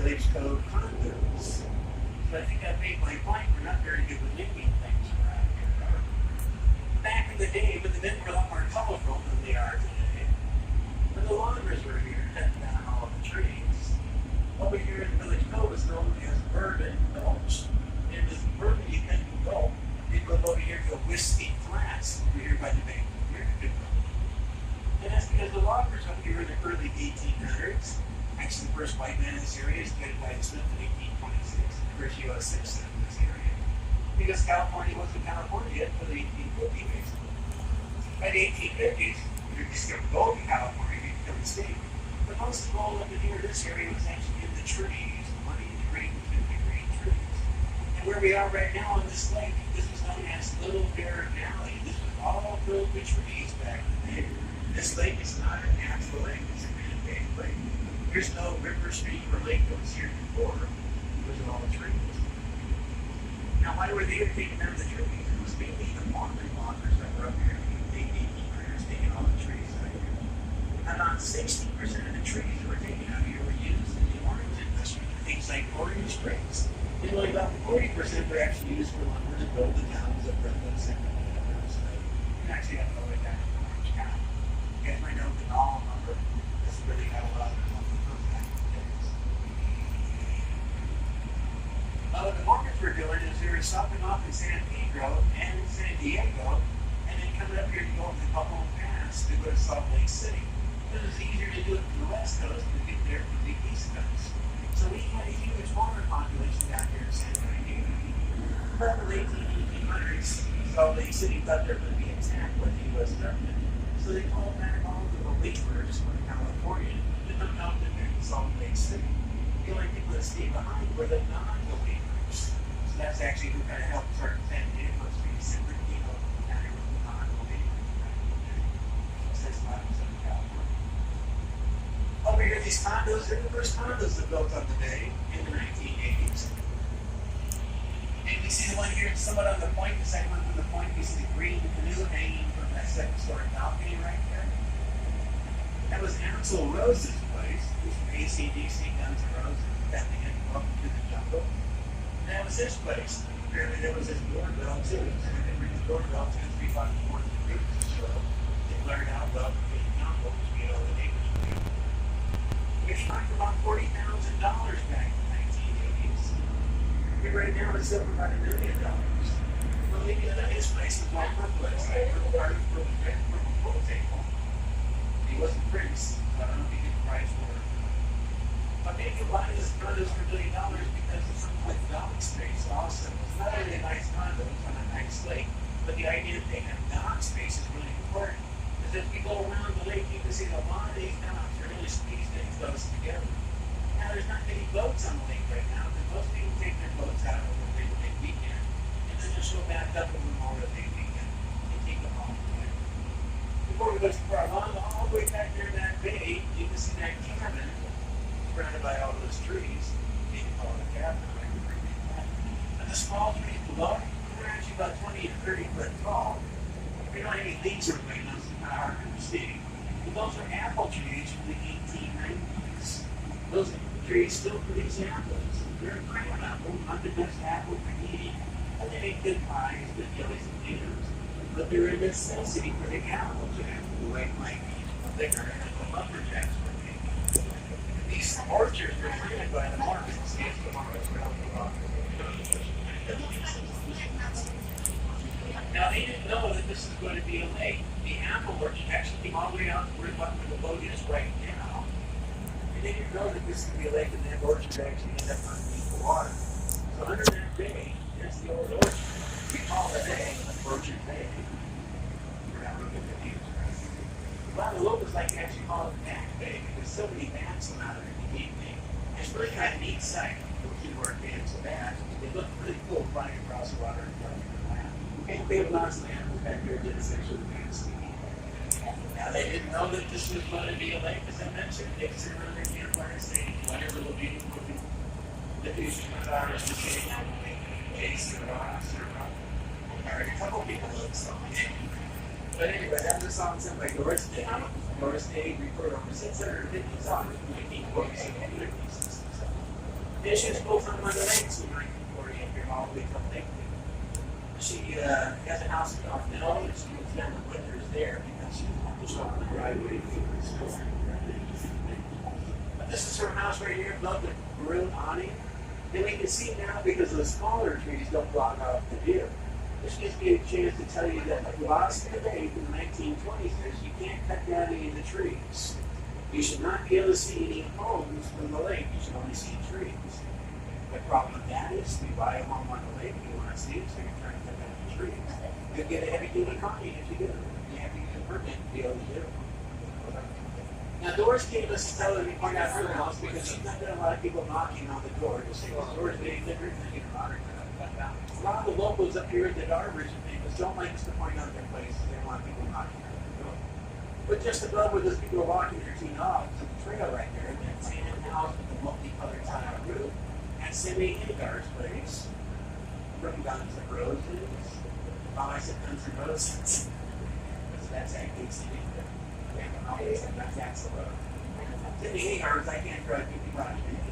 village code condos. So I think I made my point. We're not very good with naming things around here. Back in the day, when the men were a lot more colorful than they are today, when the loggers were here cutting down all of the trees, over here in the village code was known as Bourbon Gulch. And with Bourbon, you couldn't go. You'd go over here to Whiskey Flats, over here by the Bank of America. And that's because the loggers up here in the early 1800s, actually the first white man in this area is David White Smith in 1826, the first U.S. citizen in this area. Because California wasn't California yet until the 1850s, basically. By the 1850s, we discovered gold in California, we became a state. But most of the gold up in here, this area was actually in the trees, the money in the green, 50 green trees. And where we are right now on this lake, this was known as Little Bear Valley. This was all filled with trees back in the day. This lake is not a natural lake, it's a man-made lake. There's no river, stream, or lake that was here before. Those are all trees. Now, why were they taking down the trees? It was mainly the Mormon loggers that were up here in the 1800s taking all the trees out here. About 60% of the trees that were taken out here were used in the orange industry, things like orange trees. And only about 40% were actually used for lumber to build the towns of Brooklyn, Sacramento, and Nebraska. You actually have to go way back to Orange County. You guys might know the Dahl lumber. That's really got a lot of lumber from back in the days. What the Mormons were doing is they were stopping off in San Pedro and San Diego, and then coming up here to go over the Cajon Pass to go to Salt Lake City. It was easier to do it from the West Coast than to get there from the East Coast. So we had a huge Mormon population down here in San Diego. But in the late 1800s, Salt Lake City thought they were going to be attacked by the U.S. government. So they called back all the believers from California to come out to Salt Lake City. The only people that stayed behind were the non-believers. So that's actually who kind of helped start San Diego to be super people down here with the non-believers. So that's why I was in California. Over here, these condos, they're the first condos that built on the bay in the 1980s. And we see the one here somewhat on the point, the second one from the point, we see the green canoe hanging from that second-story balcony right there. That was Axl Rose's place. It was from AC/DC, Guns N' Roses, that they had Welcome to the Jungle. And that was his place. Apparently there was his doorbell too. So when they ring the doorbell 2 or 3 blocks before the Beatles show, they learned how Welcome to the Jungle to get all the neighbors to do. Which knocked about $40,000 back in the 1980s. Right now it's over about $1 million. Well, maybe his place was my place. I worked hard for the pool table. He wasn't Prince. I don't know if he did the price for it. But maybe a lot of his condos for $1 million because it's something like dock space also. It's not really a nice condo, it's on a nice lake. But the idea that they have dock space is really important. Because if you go around the lake, you can see that a lot of these docks are really squeezed in close together. Now, there's not many boats on the lake right now, because most people take their boats out over the Labor Day weekend, and then just go back up on Memorial Day weekend and take them home. Before we go too far along, all the way back there in that bay, you can see that cabin surrounded by all those trees. You can call it a cabin, right? And the small trees below, they're actually about 20 to 30 foot tall. They don't have any leaves or anything, so it's kind of hard to see. But those are apple trees from the 1890s. Those trees still produce apples. They're a crown apple, not the best apple for eating. And they make good pies, good jellies and dinners. But they're a necessity for the cattle jack, the way it might be bigger than the lumberjacks were making. These orchards were planted by the Mormons. Now they didn't know that this is going to be a lake. The apple orchard actually came all the way out to where the boat is right now. They didn't know that this could be a lake and that orchard actually ended up underneath the water. So under that bay, there's the old orchard. We call it Orchard Bay. We're not looking at these, right? A lot of locals like to actually call it Back Bay because so many bats come out of it in the evening. It's really kind of neat sight. Those who weren't fans of bats, they look really cool flying across the water and flying in the land. And they have lots of animals back there that essentially bats to eat. Now, they didn't know that this was going to be a lake, as I mentioned. They sit around their campfire saying, whatever will be the future of ours to change, Jason Ross or a couple people love the song. But anyway, that was a song sung by Doris Day. Doris Day recorded over 650 songs in 1947 and 1967. And she was both on Mother Lakes in 1940 up here all the way till Lake. She has a house in North Mill, and she was down the winters there because she was up the driveway to the store. But this is her house right here above the maroon awning. And we can see now because the smaller trees don't block off the view. This gives me a chance to tell you that the laws of the day in the 1920s is you can't cut down any of the trees. You should not be able to see any homes from the lake. You should only see trees. The problem with that is we buy a home on the lake, you want to see it, so you're trying to cut down the trees. You'll get a heavy-duty county if you do. You have to get a permit to be able to do it. Now, Doris gave us to tell her to point out her house because she's not got a lot of people knocking on the door to say, well, Doris made different than you know. A lot of the locals up here at the Darbers and things don't like us to point out their places. They don't want people knocking on the door. But just above where those people are walking their two dogs, there's a trail right there, that tan house with the multicolored tile roof. At Cindy Hagar's place, from Guns N' Roses, I said Guns N' Roses. That's actually Cindy. We have an audience and that's the road. Cindy Hagar's, I can't drive 55 minutes.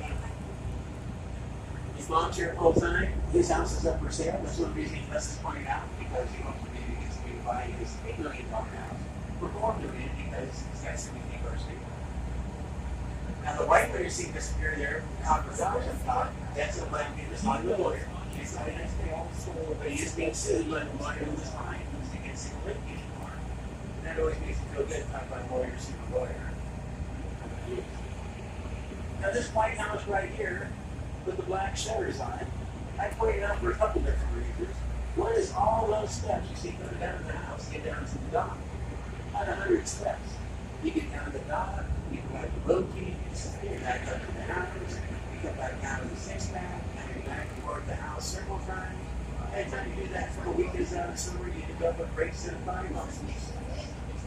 His mom's here full time. His house is up for sale. That's one reason he lets us point out because he hopes maybe he gets me to buy his $8 million house for $4 million because he's got Cindy Hagar's people. Now the white one you see disappear there, copper dollars on top, that's a black man that's not a lawyer. He's not an but he is being sued by the lawyer in this line because he can't see the link anymore. And that always makes me feel good talking about lawyers suing a lawyer. Now this White House right here with the black shutters on it, I pointed out for a couple different reasons. One is all those steps you see coming down to the house, get down to the dock. About 100 steps. You get down to the dock, you go back to rotate, you back up to the house, you come back down to the six-pack, and you're back toward the house several times. Anytime you do that for a week is out of summer, you end up with great set of body muscles.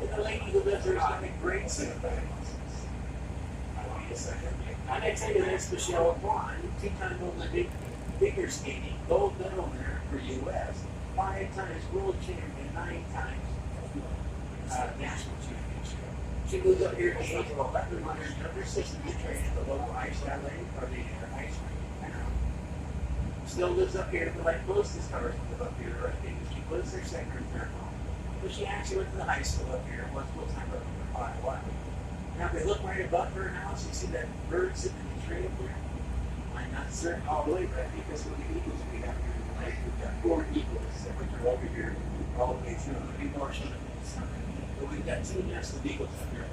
And the lady who lives there is got a great set of body muscles. Wait a second. I'm going to tell you this, Michelle Kwan, 2-time Olympic figure skating, gold medal winner for U.S., 5 times world champion, 9 times national championship. She moves up here at the age of 11 when her younger sister gets trained at the local ice chalet or the ice rink. Still lives up here, but like most of the stars live up here, I think. She lives their second or third home. But she actually went to the high school up here and was full-time up here for quite a while. Now, if they look right above her house, you see that bird sitting in the tree up there? I'm not certain all the way, but I think that's what the eagles we have here in the lake. We've got 4 eagles that are over here all the way through. There'll be more showing in the summer. But we've got 2 nests of eagles up here.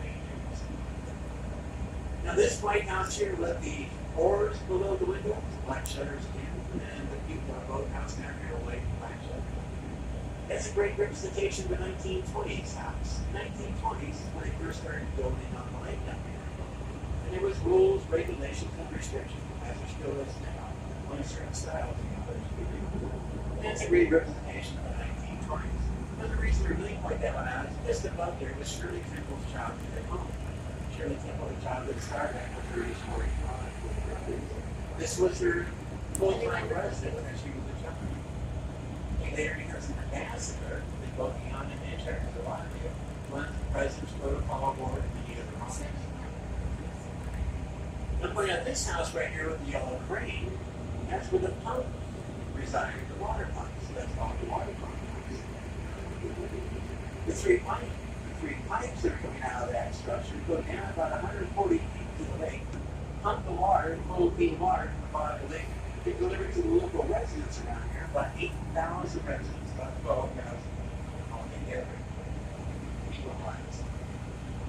Now, this White House here with the oars below the window, black shutters again, and the cute boathouse down here away from black shutters. That's a great representation of the 1920s house. The 1920s is when they first started building on the lake down here. And there was rules, regulations, and restrictions, as there still is now, on certain styles and others. That's a great representation of the 1920s. Another reason we really point that one out is just above there was Shirley Temple's childhood at home. Shirley Temple's childhood started back in 30s, 40s, 50s. This was her full-time residence as she was a child. She later becomes an ambassador in both the Union and Czechoslovakia. One of the president's protocol board and the other office. I'm pointing out this house right here with the yellow crane. That's where the pump resided, the water pump. So that's called the water pump. The 3 pipes that are coming out of that structure go down about 140 feet to the lake, pump the water, full clean water from the bottom of the lake. They deliver it to the local residents around here, about 8,000 residents, about 12,000 altogether. People lines.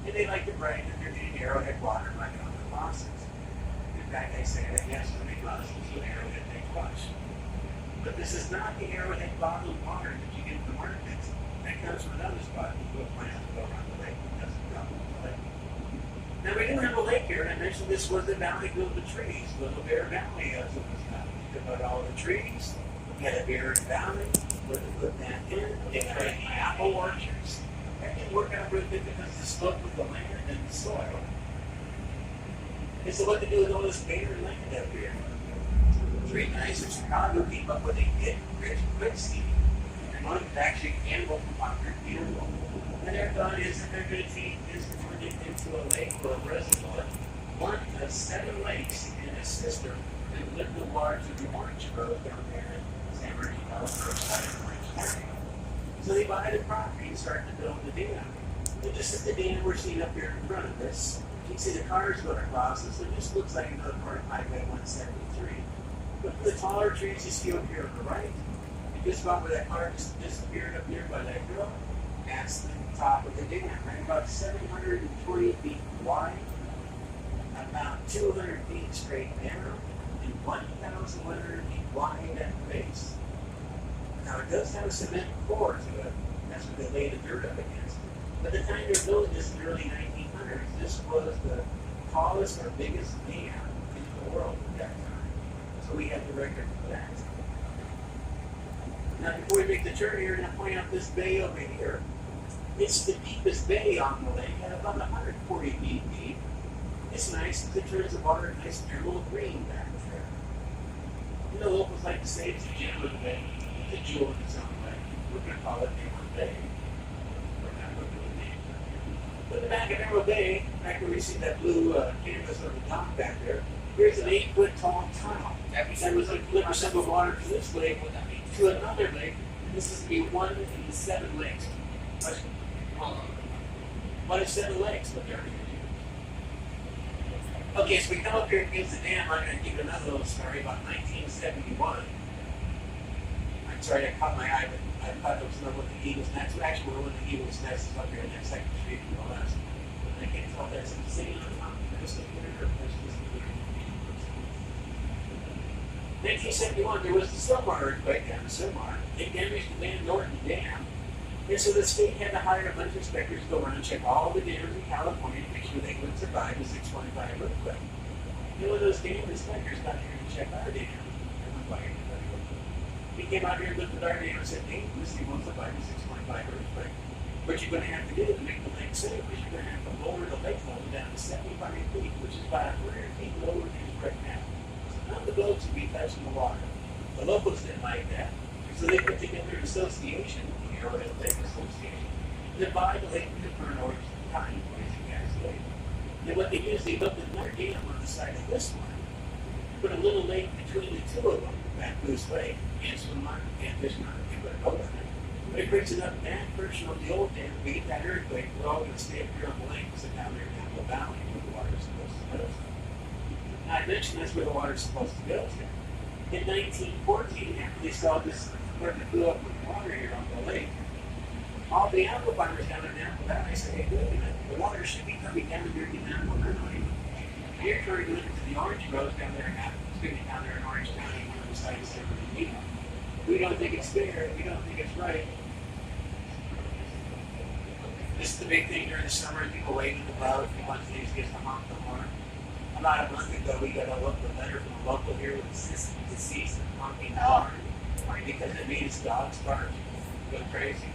And they like to brag that they're getting Arrowhead water like on the faucets. In fact, they say that yes, they make faucets with Arrowhead they flush. But this is not the Arrowhead bottled water that you get in the markets. That comes from another spot. You go plant to go around the lake. It doesn't come from the lake. Now, we do have a lake here, and I mentioned this was the valley filled with trees. Little Bear Valley, as it was known. Think about all the trees. We had a Bear Valley where they put that in. They created apple orchards. That didn't work out really good because the slope of the land and the soil. And so what to do with all this barren land up here? 3 guys in Chicago came up with a get-rich quick scheme. And one is actually Campbell from Procter & Gamble. And their thought is that they're going to take this and turn it into a lake or a reservoir. One of 7 lakes in a system they lift the water to the orange grove down there in San Bernardino, side of Orange County. So they buy the property and start to build the dam. And just at the dam we're seeing up here in front of us, you can see the cars going across this, and this looks like another part of Highway 173. Look at the taller trees you see over here on the right. And just about where that car just disappeared up here by that hill, that's the top of the dam, right? About 720 feet wide, about 200 feet straight down, and 1,100 feet wide at the base. Now it does have a cement floor to it. That's what they laid the dirt up against. But the time they're building this in the early 1900s, this was the tallest or biggest dam in the world at that time. So we have the record for that. Now before we make the turn here, I'm going to point out this bay over here. It's the deepest bay on the lake at about 140 feet deep. It's nice because it turns the water nice emerald green back there. You know, locals like to say it's a gem of the bay. It's a jewel in its own way. We're going to call it Emerald Bay. We're not going to do the name. But in the back of Emerald Bay, back where we see that blue canvas on the dock back there, here's an 8-foot tall tunnel. That was like deliver some of water from this lake to another lake. And this is to be one in the 7 lakes. One of 7 lakes, but they're okay, so we come up here against the dam. I'm going to give you another little story about 1971. I'm sorry, I caught my eye, but I thought it was one of the Eagles' nests. Actually, one of the Eagles' nests is up here in that second street from the last. But I can't tell if that's the same on top of this or if there's just a 1971, there was the Silmar earthquake down in Silmar. It damaged the Van Norton Dam. And so the state had to hire a bunch of inspectors to go around and check all the dams in California to make sure they would survive the 625 earthquake. And one of those dam inspectors got here to check our dam. He came out here and looked at our dam and said, hey, this thing won't survive the 625 earthquake. What you're going to have to do to make the lake safe is you're going to have to lower the lake level down to 75 feet, which is about 100 feet lower than it is right now. So none of the boats would be touching the water. The locals didn't like that. So they put together an association, the Arrowhead Lake Association, to buy the lake from the current orange time, Poison Gas Lake. And what they did is they built another dam on the side of this one, put a little lake between the two of them, that Goose Lake, and swim on and fish on it, they put a boat on it. But it brings enough that version of the old dam, we get that earthquake, we're all going to stay up here on the lake, so down there in Apple Valley, where the water is supposed to go. And I mentioned that's where the water is supposed to go to. In 1914, after they saw this starting to fill up with water here on the lake, all the apple farmers down in Apple Valley said, hey, wait a minute, the water should be coming down here in Apple Valley. You're trying to look into the orange groves down there in Apple, excuse me, down there in Orange County, one of the sites of San Bernardino. We don't think it's fair, we don't think it's right. This is the big thing during the summer, people waving the boat, a bunch of these gets to honk the horn. About a month ago, we got a local letter from a local here with a deceased and honking the horn because it made his dogs bark. Go crazy.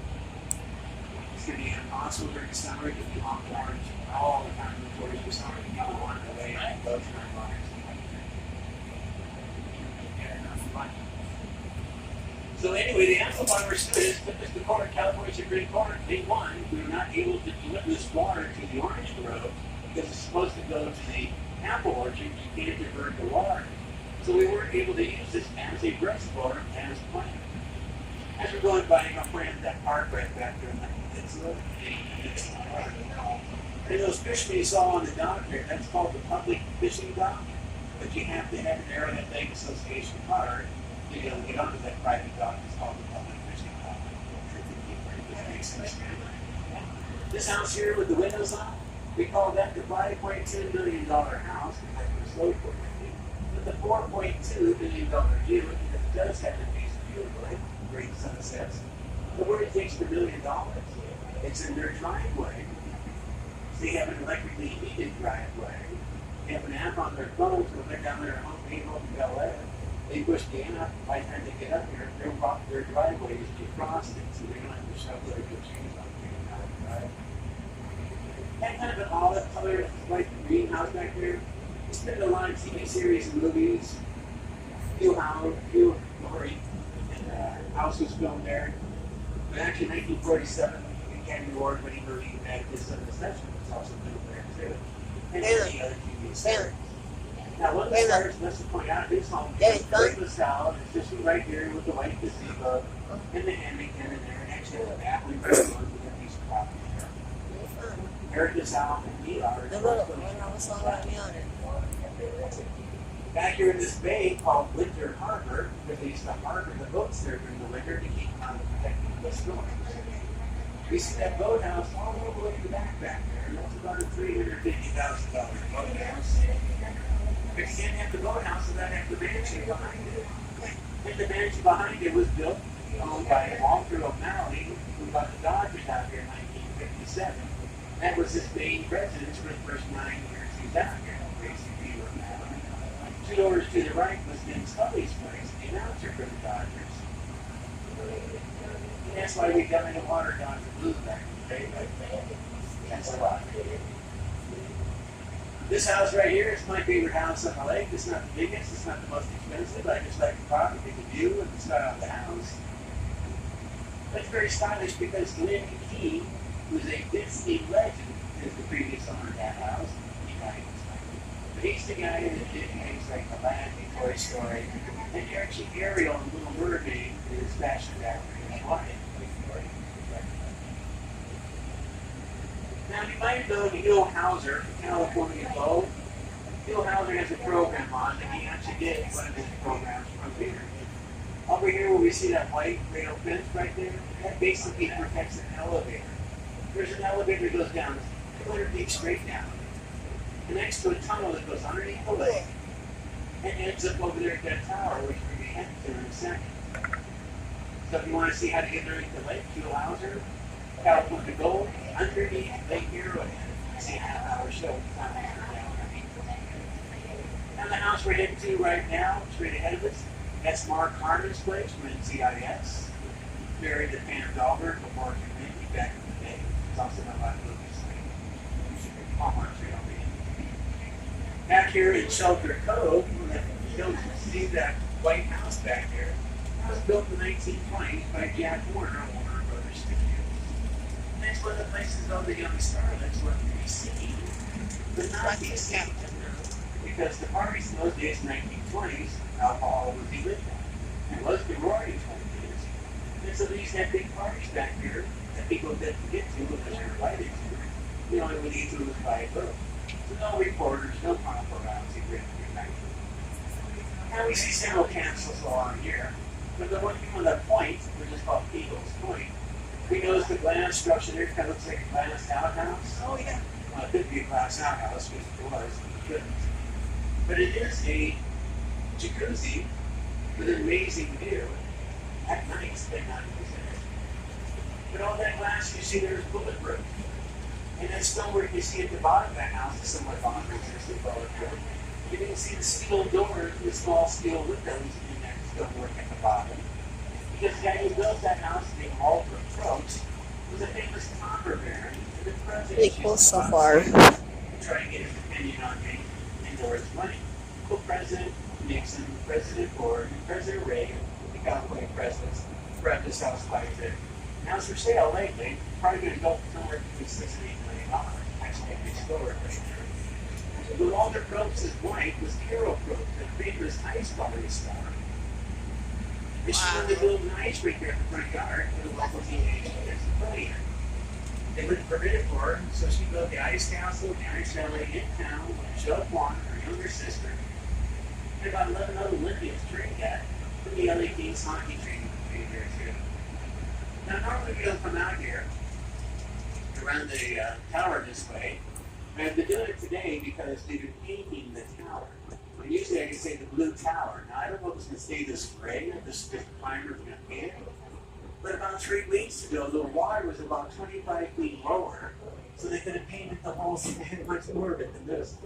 It's going to be impossible during the summer to be honk horns all the time before the summer. People want to away and go to their barns. So anyway, the apple farmers stood the court, California Supreme Court. They won. We were not able to deliver this water to the orange grove because it's supposed to go to the apple orchard. You can't divert the water. So we weren't able to use this as a reservoir as planned. As we're going by, I'm pointing at that park right back there in the peninsula. And those fishermen you saw on the dock there, that's called the public fishing dock. But you have to have an Arrowhead Lake Association card to be able to get onto that private dock. It's called the public fishing dock. This house here with the windows on, we call that the $5.2 million house because it was slow for it. But the $4.2 million deal, because it does have a piece of beautiful, great sunsets. But where it takes the $1 million, it's in their driveway. So you have an electrically heated driveway. They have an app on their phone, so when they're down there at home, in Bel Air, they push the app. By the time they get up here, their driveway is defrosted, so they don't have to shovel their shoes on the drive. That kind of an olive color, like the greenhouse back there. It's been a lot of TV series and movies. Hugh Laurie, and House was filmed there. But actually, 1947, the Academy Award-winning movie had this Deception was also filmed there too. And the other TV series. Now, one of the stars must have pointed out his home is very LaSalle. It's just right here with the white gazebo and the Henneken in there. And actually, the back we went with a piece of property there. Eric LaSalle and me are. Back here in this bay called Winter Harbor, where they used to harbor the boats there during the winter to keep them out of protecting the storms. We see that boathouse all the way to the back there. And that's about a $350,000 boathouse. If you can't have the boathouse, then have the mansion behind it. And the mansion behind it was built, owned by Walter O'Malley, who bought the Dodgers out here in 1957. That was his main residence for the first 9 years he was out here. Basically, O'Malley. 2 doors to the right was Vin Scully's place, the announcer for the Dodgers. And that's why we got in the water down to blue back in the day. That's a lot. This house right here is my favorite house on the lake. It's not the biggest, it's not the most expensive. I just like the property, the view, and the style of the house. But it's very stylish because Glenn Key, who's a Disney legend, is the previous owner of that house. But he's the guy that did things like Aladdin, Toy Story, and actually Ariel and Little Mermaid is fashioned after his wife. Now, you might know Neil Hauser from California Bow. Neil Hauser has a program on, and he actually did one of his programs from here. Over here where we see that white rail fence right there, that basically protects an elevator. There's an elevator that goes down 200 feet straight down, connects to a tunnel that goes underneath the lake, and ends up over there at that tower, which we're going to head to in a second. So if you want to see how to get underneath the lake, Neil Hauser, California Gold, underneath Lake Arrowhead. See a half-hour show. And the house we're heading to right now, straight ahead of us, that's Mark Harmon's place from NCIS. Married to Pam Dahlberg before community back in the day. It's also not like Lucas Lake. Hallmark Trail. Back here in Shelter Cove, you'll see that White House back there. It was built in the 1920s by Jack Warner, Warner Brothers Studios. That's one of the places all the young starlets were to be seen, but not be seen. Because the parties in those days, in the 1920s, alcohol was illegal. It was the roaring 20s. And so these had big parties back here that people didn't get to because they were invited to. The only way to get to was by a boat. So no reporters, no paparazzi, now we see several castles along here. But the one on that point, which is called Eagles Point, we notice the glass structure there kind of looks like a glass outhouse. Oh, yeah. Well, it could be a glass outhouse, which it was, but it couldn't. But it is a jacuzzi with an amazing view. At night, they're not using it. But all that glass you see there is bulletproof. And that stonework you see at the bottom of that house is somewhat bonkers. It's bulletproof. You can see the steel doors, the small steel windows in that stonework at the bottom. Because the guy who built that house, named Walter Probst, was a famous copper baron. Pretty cool so far. Trying to get his opinion on me and Doris money. Well, President Nixon, President Ford, and President Reagan, the California presidents, brought this house quite a bit. Now it's for sale lately. Probably going to go for somewhere between $6 and $8 million. Actually, a big store right there. But Walter Probst's wife was Carol Probst, the famous ice balling star. And she wanted to build an ice rink there in the front yard for the local teenagers to play in. They wouldn't permit it for her, so she built the ice castle, the ice ballet in town with Joe Quan, her younger sister, and about 11 other Olympians trained at from the LA Kings hockey training there too. Now normally we don't come out here around the tower this way. I've been doing it today because they've been painting the tower. And usually I can say the blue tower. Now I don't know if it's going to stay this gray or this primer is going to paint it. But about 3 weeks ago, the water was about 25 feet lower, so they could have painted the whole thing much more of it than this.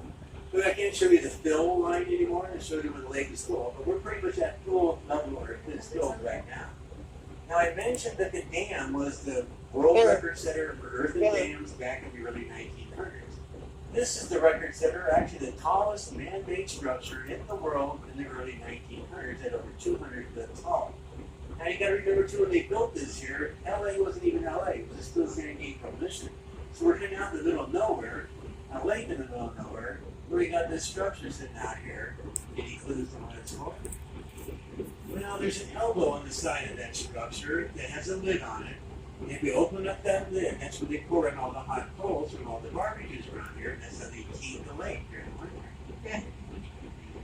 But I can't show you the fill line anymore. I showed you when the lake is full. But we're pretty much at full level where it's filled right now. Now I mentioned that the dam was the world record setter for earthen dams back in the early 1900s. This is the record setter, actually the tallest man-made structure in the world in the early 1900s at over 200 foot tall. Now you got to remember too, when they built this here, LA wasn't even LA, it was still San Diego Coalition. So we're hanging out in the middle of nowhere, a lake in the middle of nowhere, We got this structure sitting out here. Any clues on what it's for? Well, there's an elbow on the side of that structure that has a lid on it. And if we open up that lid, that's where they pour in all the hot coals from all the barbecues around here, and that's how they heat the lake during the winter. Okay.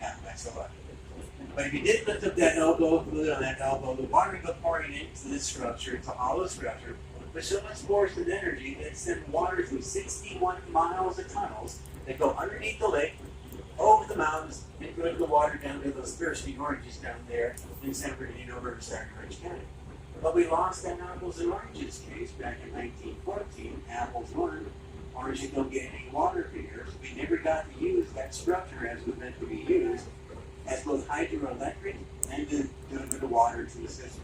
Yeah, that's a lot. But if you did lift up that elbow, lid on that elbow, the water would go pouring into this structure. It's a hollow structure, but so much force and energy that it sent water through 61 miles of tunnels that go underneath the lake, over the mountains, and go to the water down to those thirsty oranges down there in San Bernardino River, Orange County. But we lost that apples and oranges case back in 1914. Apples won. Oranges don't get any water for years. We never got to use that structure as it was meant to be used as both hydroelectric and to deliver the water to the system.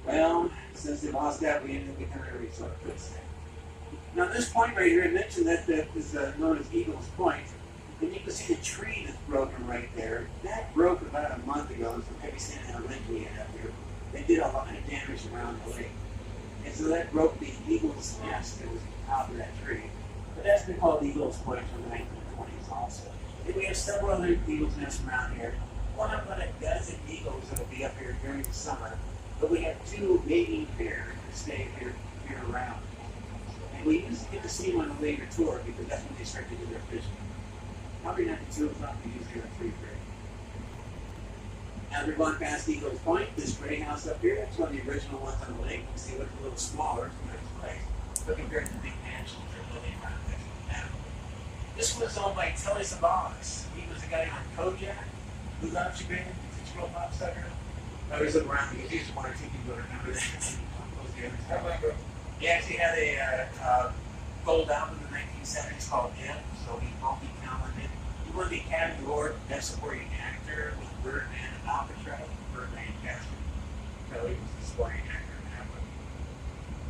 Well, since they lost that, we ended up becoming a resort for this thing. Now, this point right here, I mentioned that is known as Eagles Point. And you can see the tree that's broken right there. That broke about a month ago. So maybe standing on a lake we had up here. They did a lot of damage around the lake. And so that broke the eagle's nest that was on top of that tree. But that's been called Eagles Point from the 1920s also. And we have several other eagles nests around here. One of about a dozen eagles that will be up here during the summer. But we have two mating pairs that stay here around. And we used to get to see them on a later tour because that's when they start to do their fishing. Probably not the 2 o'clock, we usually are 3 3. Now they're going past Eagles Point, this gray house up here, that's one of the original ones on the lake. You can see it looks a little smaller, it's a nice place. But compared to the big mansions they're building around now. This was owned by Telly Savalas. He was a guy on Kojak, who loved you, baby, the 6-year-old pop sucker. I always look around because he's one or two people that remember that. I remember. He actually had a gold album in the 1970s called M, so he multi-talented. He won the Academy Award for Best Supporting Actor with Birdman and Alcatraz, Birdman Castle. So he was the supporting actor in that one.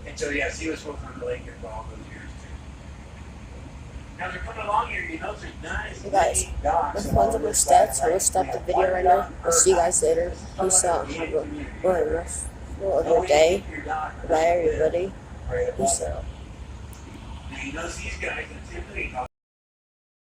And so, yes, he was working on the lake here for all those years, too. Now, they're coming along here, you know, there's nice Guys, docks. with ones of our stats, so we'll stop the video right now. I'll see you guys later. Peace out. Have a really rough day. Bye, everybody. Peace out. Now, you notice these guys, in Timothy,